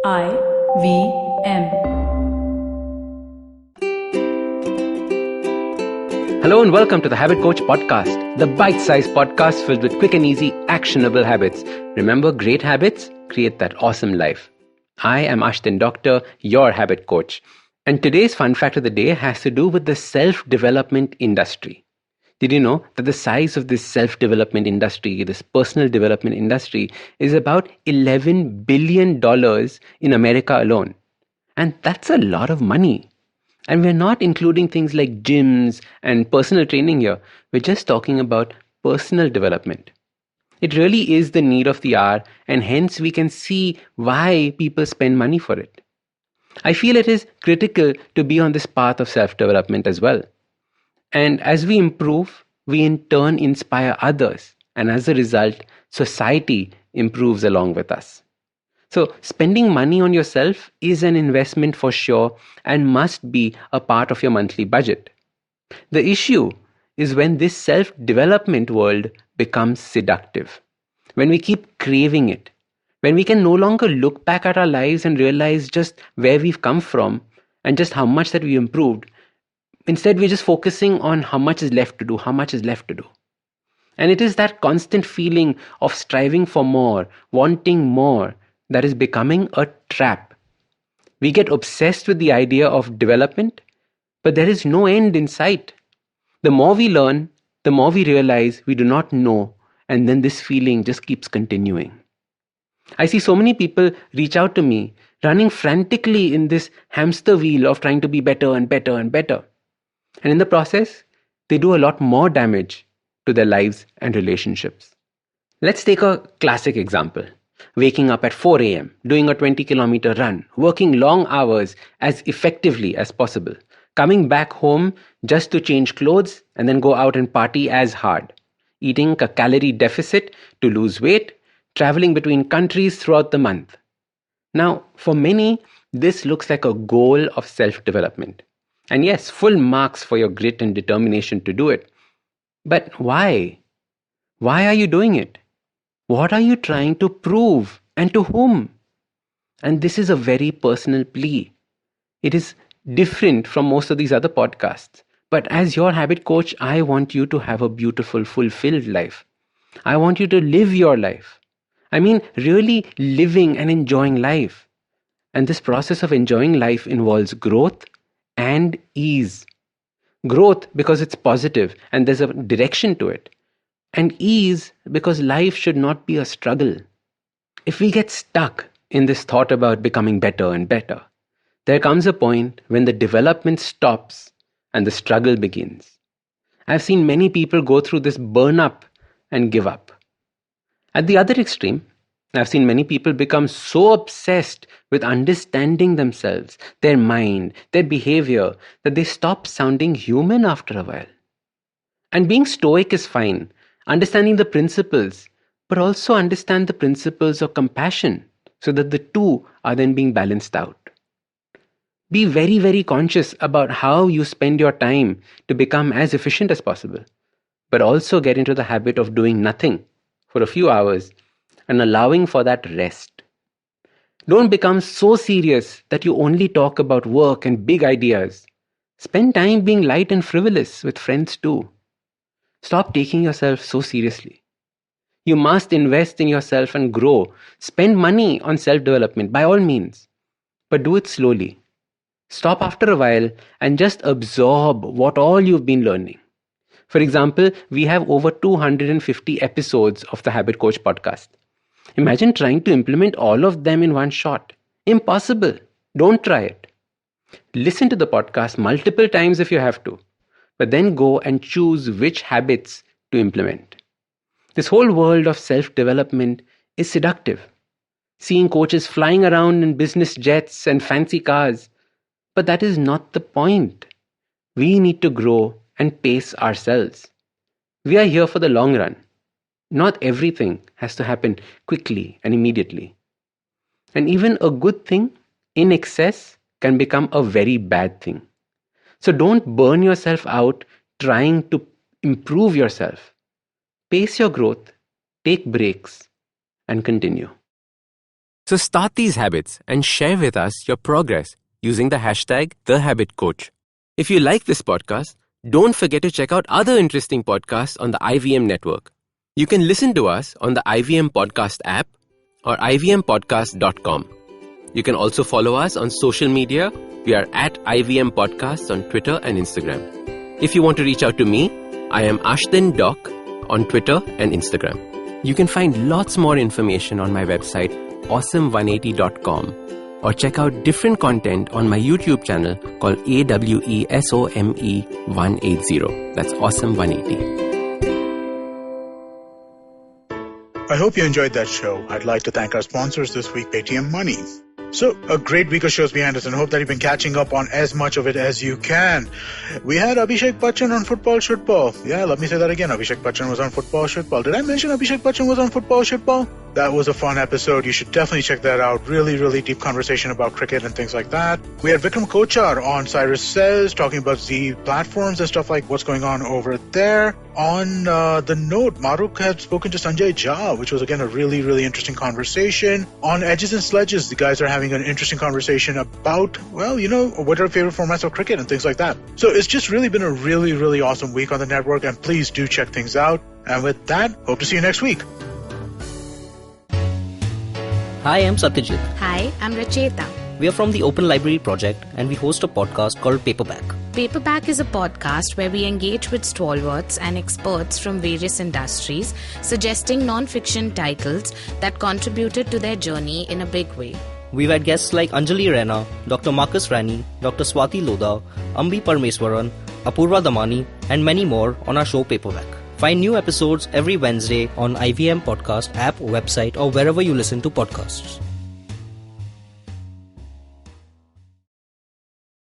IVM. Hello and welcome to the Habit Coach Podcast, the bite-sized podcast filled with quick and easy, actionable habits. Remember, great habits create that awesome life. I am Ashdin Doctor, your habit coach. And today's fun fact of the day has to do with the self-development industry. Did you know that the size of this self-development industry, this personal development industry, is about $11 billion in America alone? And that's a lot of money. And we're not including things like gyms and personal training here. We're just talking about personal development. It really is the need of the hour, and hence we can see why people spend money for it. I feel it is critical to be on this path of self-development as well. And as we improve, we in turn inspire others. And as a result, society improves along with us. So, spending money on yourself is an investment for sure and must be a part of your monthly budget. The issue is when this self development world becomes seductive, when we keep craving it, when we can no longer look back at our lives and realize just where we've come from and just how much that we improved. Instead, we're just focusing on how much is left to do, how much is left to do. And it is that constant feeling of striving for more, wanting more, that is becoming a trap. We get obsessed with the idea of development, but there is no end in sight. The more we learn, the more we realize we do not know, and then this feeling just keeps continuing. I see so many people reach out to me, running frantically in this hamster wheel of trying to be better and better and better. And in the process, they do a lot more damage to their lives and relationships. Let's take a classic example. Waking up at 4 a.m., doing a 20-kilometer run, working long hours as effectively as possible, coming back home just to change clothes and then go out and party as hard, eating a calorie deficit to lose weight, traveling between countries throughout the month. Now, for many, this looks like a goal of self-development. And yes, full marks for your grit and determination to do it. But why? Why are you doing it? What are you trying to prove and to whom? And this is a very personal plea. It is different from most of these other podcasts. But as your habit coach, I want you to have a beautiful, fulfilled life. I want you to live your life. I mean, really living and enjoying life. And this process of enjoying life involves growth and ease. Growth because it's positive and there's a direction to it. And ease because life should not be a struggle. If we get stuck in this thought about becoming better and better, there comes a point when the development stops and the struggle begins. I've seen many people go through this burn up and give up. At the other extreme, I've seen many people become so obsessed with understanding themselves, their mind, their behavior, that they stop sounding human after a while. And being stoic is fine, understanding the principles, but also understand the principles of compassion so that the two are then being balanced out. Be very, very conscious about how you spend your time to become as efficient as possible, but also get into the habit of doing nothing for a few hours and allowing for that rest. Don't become so serious that you only talk about work and big ideas. Spend time being light and frivolous with friends too. Stop taking yourself so seriously. You must invest in yourself and grow. Spend money on self-development by all means, but do it slowly. Stop after a while and just absorb what all you've been learning. For example, we have over 250 episodes of the Habit Coach podcast. Imagine trying to implement all of them in one shot. Impossible. Don't try it. Listen to the podcast multiple times if you have to, but then go and choose which habits to implement. This whole world of self-development is seductive. Seeing coaches flying around in business jets and fancy cars. But that is not the point. We need to grow and pace ourselves. We are here for the long run. Not everything has to happen quickly and immediately. And even a good thing in excess can become a very bad thing. So don't burn yourself out trying to improve yourself. Pace your growth, take breaks, and continue. So start these habits and share with us your progress using the hashtag #TheHabitCoach. If you like this podcast, don't forget to check out other interesting podcasts on the IVM network. You can listen to us on the IVM Podcast app or ivmpodcast.com. You can also follow us on social media. We are at IVM Podcasts on Twitter and Instagram. If you want to reach out to me, I am Ashdin Doc on Twitter and Instagram. You can find lots more information on my website, awesome180.com, or check out different content on my YouTube channel called AWESOME180. That's Awesome180. I hope you enjoyed that show. I'd like to thank our sponsors this week, Paytm Money. So, a great week of shows behind us, and hope that you've been catching up on as much of it as you can. We had Abhishek Bachchan on Football Shitball. Yeah, let me say that again. Abhishek Bachchan was on Football Shitball. Did I mention Abhishek Bachchan was on Football Shitball? That was a fun episode. You should definitely check that out. Really, really deep conversation about cricket and things like that. We had Vikram Kochar on Cyrus Says, talking about the platforms and stuff like what's going on over there. On the note, Maruk had spoken to Sanjay Jha, which was again a really, really interesting conversation. On Edges and Sledges, the guys are having an interesting conversation about, well, you know, what are favorite formats of cricket and things like that. So it's just really been a really, really awesome week on the network, and please do check things out. And with that, hope to see you next week. Hi, I'm Satyajit. Hi, I'm Racheta. We are from the Open Library Project and we host a podcast called Paperback. Paperback is a podcast where we engage with stalwarts and experts from various industries, suggesting non-fiction titles that contributed to their journey in a big way. We've had guests like Anjali Raina, Dr. Marcus Rani, Dr. Swati Lodha, Ambi Parmeswaran, Apurva Damani, and many more on our show Paperback. Find new episodes every Wednesday on IVM Podcast app, website, or wherever you listen to podcasts.